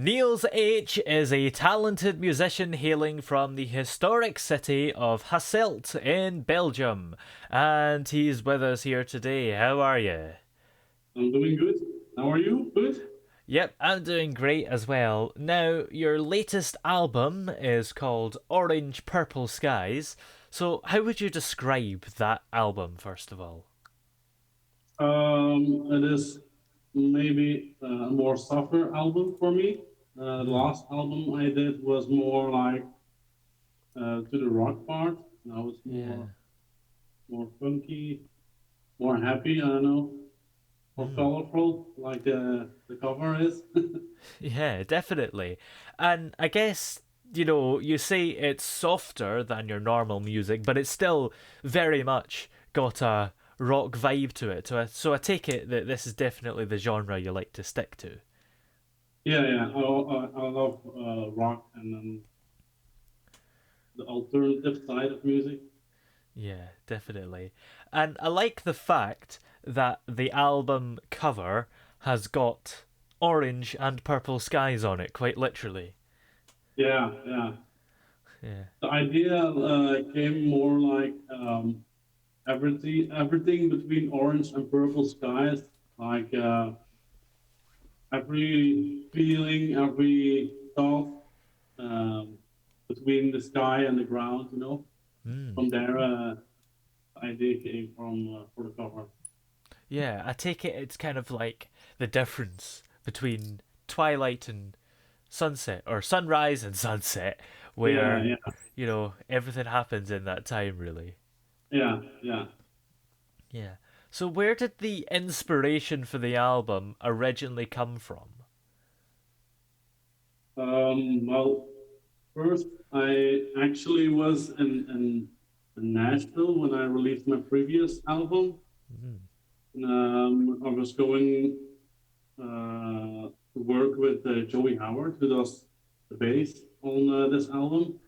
Niels H is a talented musician hailing from the historic city of Hasselt in Belgium, and he's with us here today. How are you? I'm doing good. How are you? Good? Yep, I'm doing great as well. Now, your latest album is called Orange Purple Skies, so how would you describe that album, first of all? It is maybe a more softer album for me. The Mm, last album I did was more like to the rock part. Now it's more yeah. more funky, more happy. I don't know, more Mm. colorful, like the cover is. Yeah, definitely. And I guess, you say it's softer than your normal music, but it's still very much got a rock vibe to it. So I take it that this is definitely the genre you like to stick to. Yeah. I love rock and the alternative side of music. Yeah, definitely. And I like the fact that the album cover has got orange and purple skies on it, quite literally. Yeah. Yeah. The idea came more like everything between orange and purple skies, like every feeling, every thought um, between the sky and the ground. Mm. From there, the idea came from for the cover. Yeah, I take it it's kind of like the difference between twilight and sunset, or sunrise and sunset, Yeah, where, yeah, everything happens in that time, really. yeah. Yeah. So, where did the inspiration for the album originally come from? Well, first I actually was in Nashville when I released my previous album. Mm. I was going to work with Joey Howard, who does the bass on this album.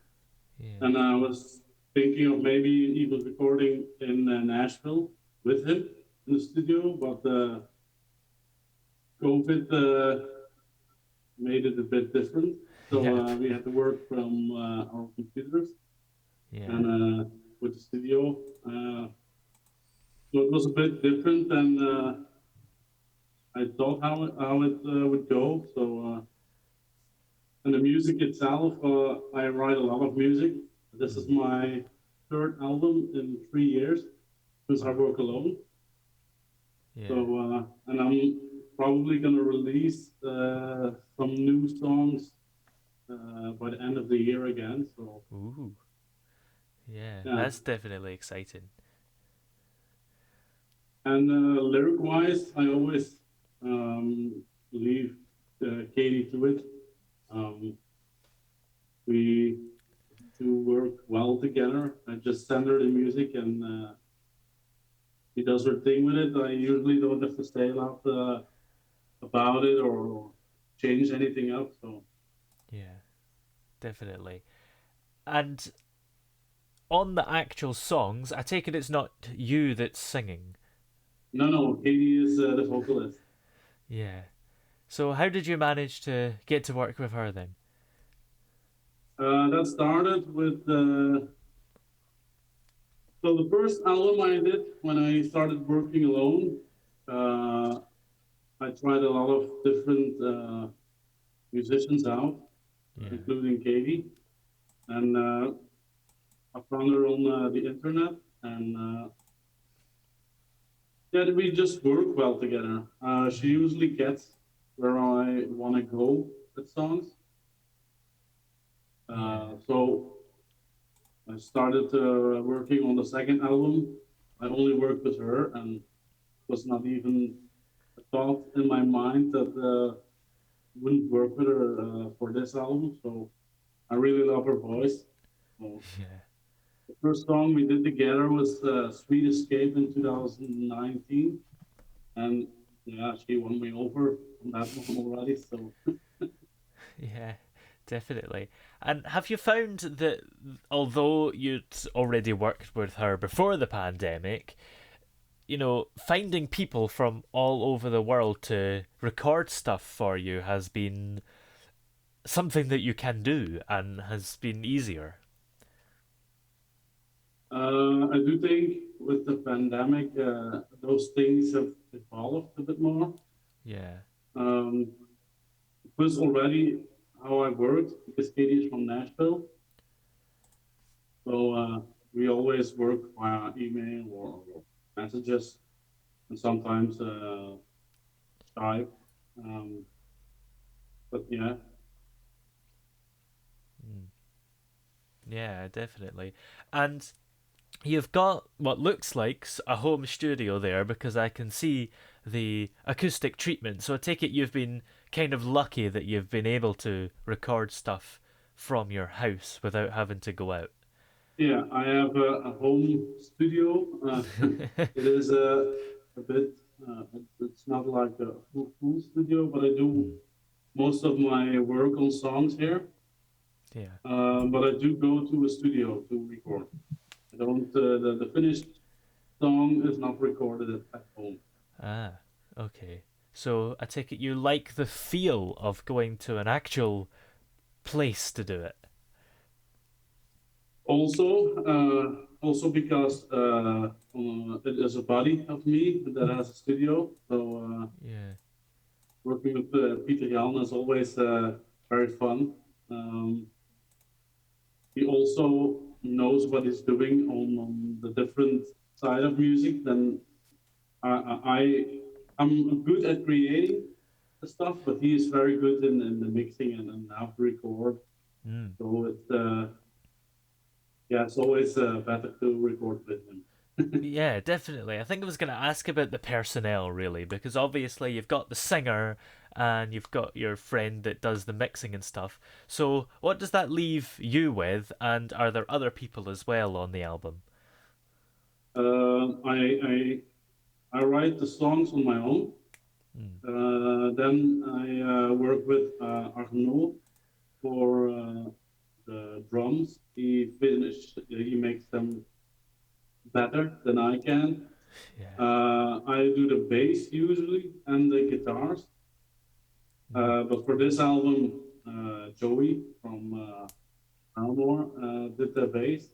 Yeah. And I was thinking of maybe even recording in Nashville with him in the studio, but COVID made it a bit different. So Yep. we had to work from our computers Yeah. and with the studio. So it was a bit different than I thought how it would go. So and the music itself, I write a lot of music. This is Mm. my third album in 3 years since I Wow. work alone. So, Yeah. and I'm probably gonna release some new songs by the end of the year again. So, Ooh. Yeah, yeah. that's definitely exciting. And lyric-wise, I always leave Katie to it. Um, we do work well together. I just send her the music and she does her thing with it. I usually don't have to say a lot about it or change anything up. So Yeah, definitely. And on the actual songs, I take it it's not you that's singing. no, Katie is the vocalist. Yeah. So how did you manage to get to work with her then? That started with so the first album I did when I started working alone. Uh, I tried a lot of different musicians out, Yeah. including Katie, and I found her on the internet, and yeah, we just work well together. She Mm. usually gets where I want to go with songs. Yeah. So I started working on the second album. I only worked with her, and was not even a thought in my mind that wouldn't work with her for this album. So I really love her voice. So Yeah. the first song we did together was "Sweet Escape" in 2019, and yeah, she won me over on that one already. So Yeah, definitely. And have you found that although you'd already worked with her before the pandemic, finding people from all over the world to record stuff for you has been something that you can do and has been easier? I do think with the pandemic, those things have evolved a bit more. Yeah. Um, it was already how I worked because Katie is from Nashville. So we always work via email or messages and sometimes Skype. Um, but yeah, Mm. Yeah, definitely. And you've got what looks like a home studio there because I can see the acoustic treatment. So I take it you've been kind of lucky that you've been able to record stuff from your house without having to go out. yeah, I have a home studio. It is a bit, it's not like a full studio, but I do Mm. most of my work on songs here. Yeah. But I do go to a studio to record. I don't, the finished song is not recorded at home. Ah, okay. So I take it you like the feel of going to an actual place to do it. Also because it is a buddy of me that has a studio. So Yeah. working with Peter Jan is always very fun. Um, he also knows what he's doing on the different side of music than I'm good at creating the stuff, but he is very good in the mixing and how to record. Mm. So it's always better to record with him. Yeah, definitely. I think I was going to ask about the personnel, really, because obviously you've got the singer and you've got your friend that does the mixing and stuff. So, what does that leave you with? And are there other people as well on the album? Uh, I, I I write the songs on my own. Mm. Then I work with Arnaud for the drums. He makes them better than I can. Yeah. I do the bass usually and the guitars. Mm. But for this album, Joey from Paramore did the bass.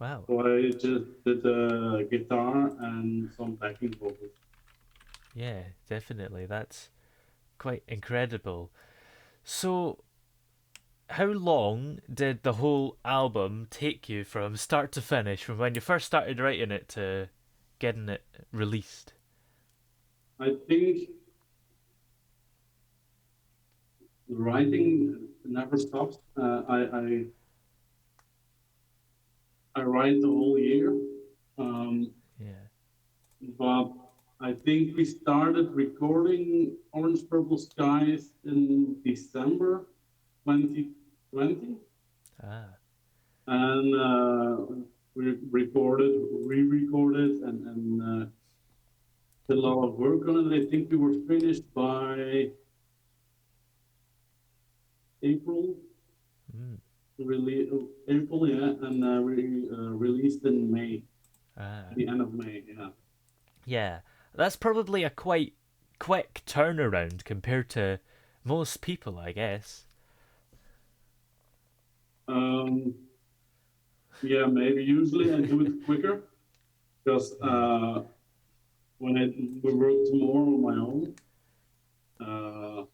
Wow. So I just did the guitar and some backing vocals. Yeah, definitely. That's quite incredible. So, how long did the whole album take you from start to finish, from when you first started writing it to getting it released? I think writing never stops. I write the whole year, um, Yeah. but I think we started recording Orange Purple Skies in December 2020, Ah. and we recorded, re-recorded, and did a lot of work on it. I think we were finished by April, Mm. really April, yeah, and we released in May, Ah. the end of May, yeah. Yeah. That's probably a quite quick turnaround compared to most people, I guess. Um, yeah, maybe usually I do it quicker because Mm. when I we worked more on my own, uh,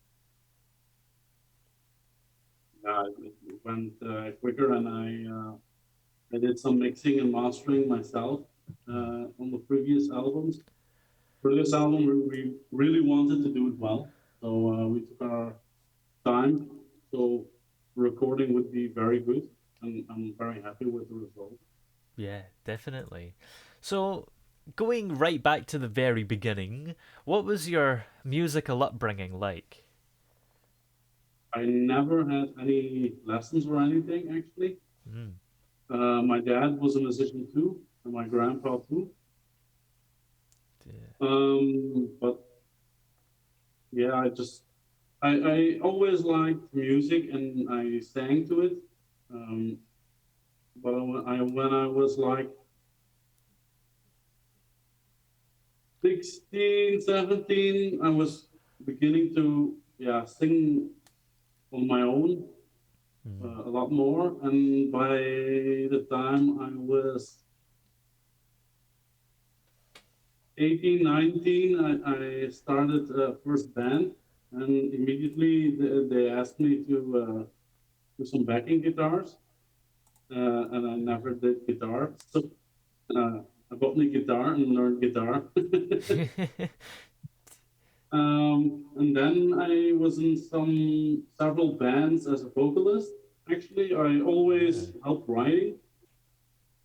yeah, it went quicker, and I did some mixing and mastering myself Mm. on the previous albums. For this album, we really wanted to do it well, so we took our time. So recording would be very good, and I'm very happy with the result. Yeah, definitely. So, going right back to the very beginning, what was your musical upbringing like? I never had any lessons or anything actually. Mm. My dad was a musician too, and my grandpa too. Yeah. But yeah, I always liked music and I sang to it. Um, but when I was like 16, 17, I was beginning to sing on my own. Mm. a lot more. And by the time I was 18, 19, I started first band, and immediately they asked me to do some backing guitars, and I never did guitar. So I bought me guitar and learned guitar. And then I was in some several bands as a vocalist. Actually, I always Ah, helped writing,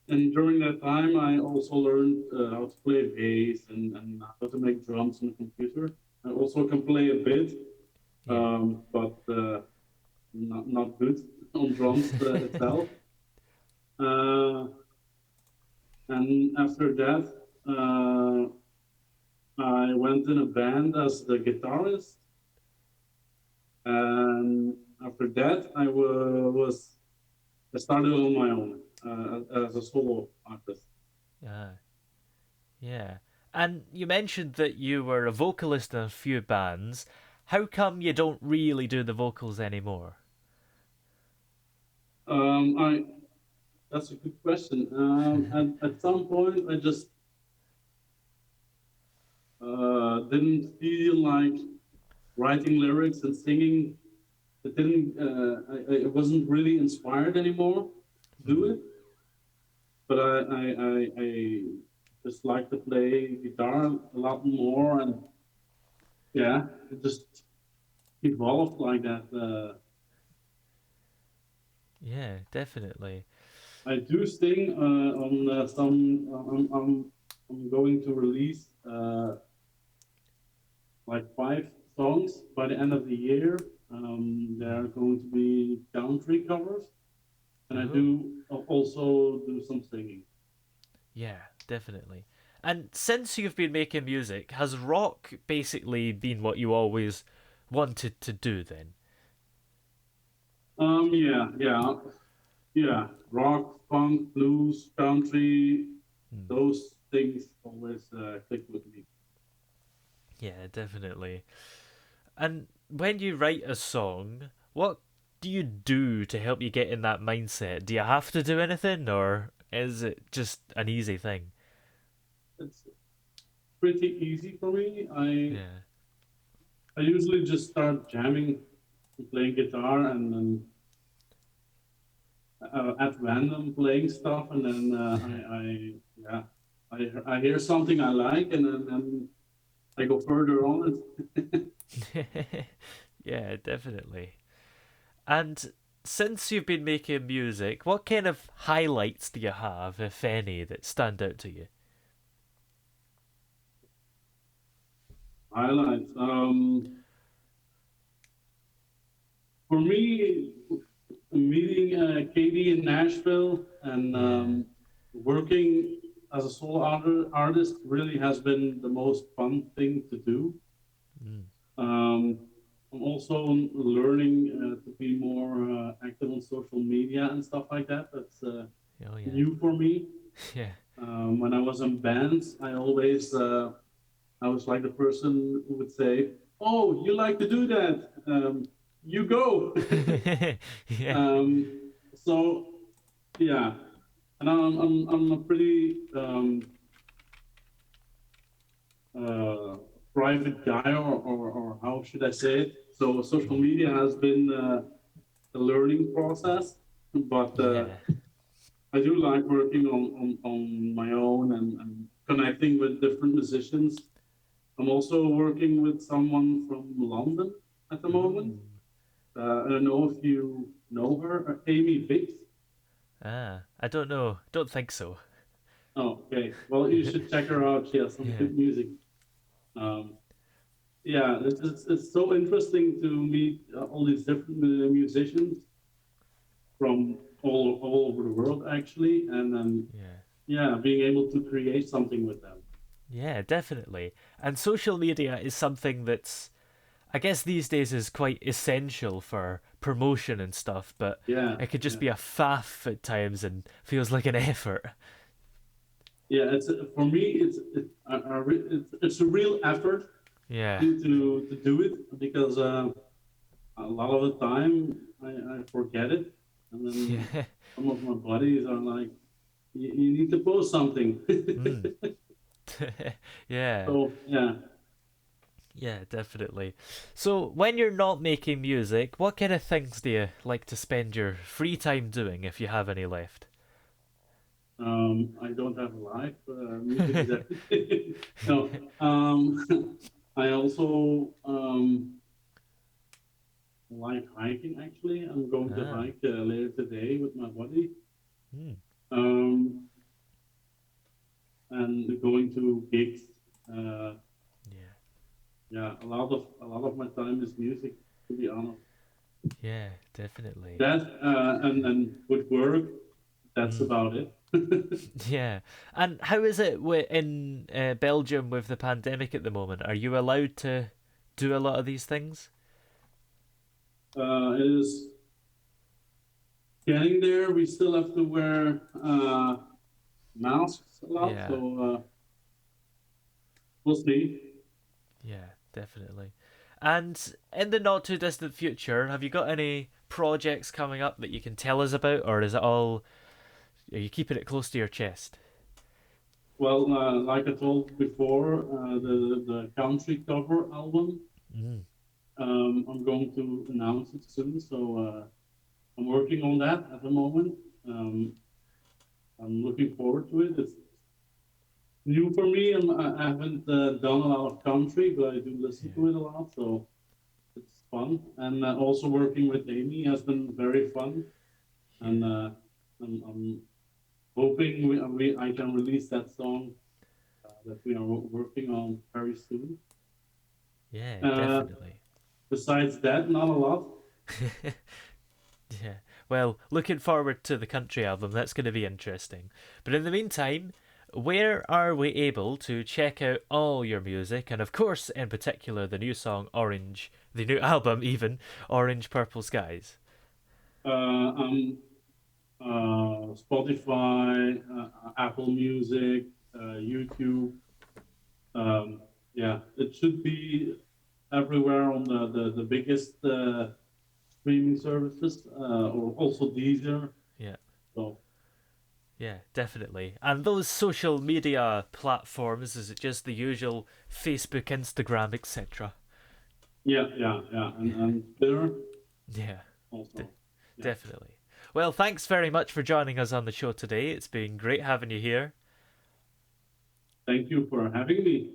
and during that time, I also learned how to play bass and how to make drums on the computer. I also can play a bit, yeah. but not good on drums itself. Uh, and after that, I went in a band as the guitarist, and after that, I started on my own as a solo artist. Ah, yeah. And you mentioned that you were a vocalist in a few bands. How come you don't really do the vocals anymore? I That's a good question. At some point, I just didn't feel like writing lyrics and singing. It didn't. I wasn't really inspired anymore to do Mm. it. But I just like to play guitar a lot more, and yeah, it just evolved like that. Yeah, definitely. I do sing on some. I'm going to release like 5 songs by the end of the year. There Mm. are going to be country covers, and I Oh, do also do some singing. yeah, definitely. And since you've been making music, has rock basically been what you always wanted to do then? Yeah. Rock, funk, blues, country, Mm. those things always click with me. Yeah, definitely. And when you write a song, what do you do to help you get in that mindset? Do you have to do anything, or is it just an easy thing? It's pretty easy for me. Yeah. I usually just start jamming and playing guitar and at random playing stuff, and then I yeah, I hear something I like, and then I go further on it. Yeah, definitely. And since you've been making music, what kind of highlights do you have, if any, that stand out to you? Highlights. For me, meeting Katy in Nashville and Yeah. working as a solo artist really has been the most fun thing to do. Mm. Um, I'm also learning to be more active on social media and stuff like that. That's Oh, yeah. new for me. Yeah. When I was in bands, I was like the person who would say, "Oh, you like to do that? You go." Yeah. um, so yeah, and I'm a pretty uh, private guy, or how should I say it? So social Mm. media has been a learning process, but Yeah. I do like working on my own and connecting with different musicians. I'm also working with someone from London at the moment. Ooh. I don't know if you know her, Amy Biggs. Ah, I don't know. Don't think so. Oh, okay. Well, you should check her out. She has some Yeah. good music. Um, yeah, it's so interesting to meet all these different musicians from all over the world, actually, and Yeah. yeah, being able to create something with them. Yeah, definitely. And social media is something that's, I guess these days is quite essential for promotion and stuff, but Yeah, it could just yeah, be a faff at times and feels like an effort. yeah. It's for me, it's a real effort Yeah. to do it because a lot of the time I forget it, and then Yeah. some of my buddies are like, you need to post something." Mm. Yeah. So yeah. Yeah, definitely. So, when you're not making music, what kind of things do you like to spend your free time doing if you have any left? I don't have a life. Music is everything. No, I also like hiking. Actually, I'm going to Ah. hike later today with my buddy, Mm. um, and going to gigs. Uh, Yeah. yeah, a lot of my time is music. To be honest, Yeah, definitely. that and with work, that's Mm. about it. Yeah. And how is it in Belgium with the pandemic at the moment? Are you allowed to do a lot of these things? It is getting there. We still have to wear masks a lot, Yeah. so we'll see. Yeah, definitely. And in the not too distant future, have you got any projects coming up that you can tell us about, or is it all, are you keeping it close to your chest? Well, like I told before, the country cover album, Mm. I'm going to announce it soon. So I'm working on that at the moment. Um, I'm looking forward to it. It's new for me. I haven't done a lot of country, but I do listen Yeah. to it a lot, so it's fun. And also working with Amy has been very fun. And Yeah. I'm hoping I can release that song that we are working on very soon. Yeah, Uh, definitely. Besides that, not a lot. Yeah. Well, looking forward to the country album. That's going to be interesting. But in the meantime, where are we able to check out all your music? And of course, in particular, the new song Orange, the new album, even Orange Purple Skies. I'm Spotify, Apple Music, YouTube. Um, yeah, it should be everywhere on the biggest streaming services, or also Deezer. Yeah. So Yeah, definitely. And those social media platforms, is it just the usual Facebook, Instagram, etc.? yeah, yeah, yeah, Yeah. and Twitter Yeah, d- also. Yeah, definitely. Well, thanks very much for joining us on the show today. It's been great having you here. thank you for having me.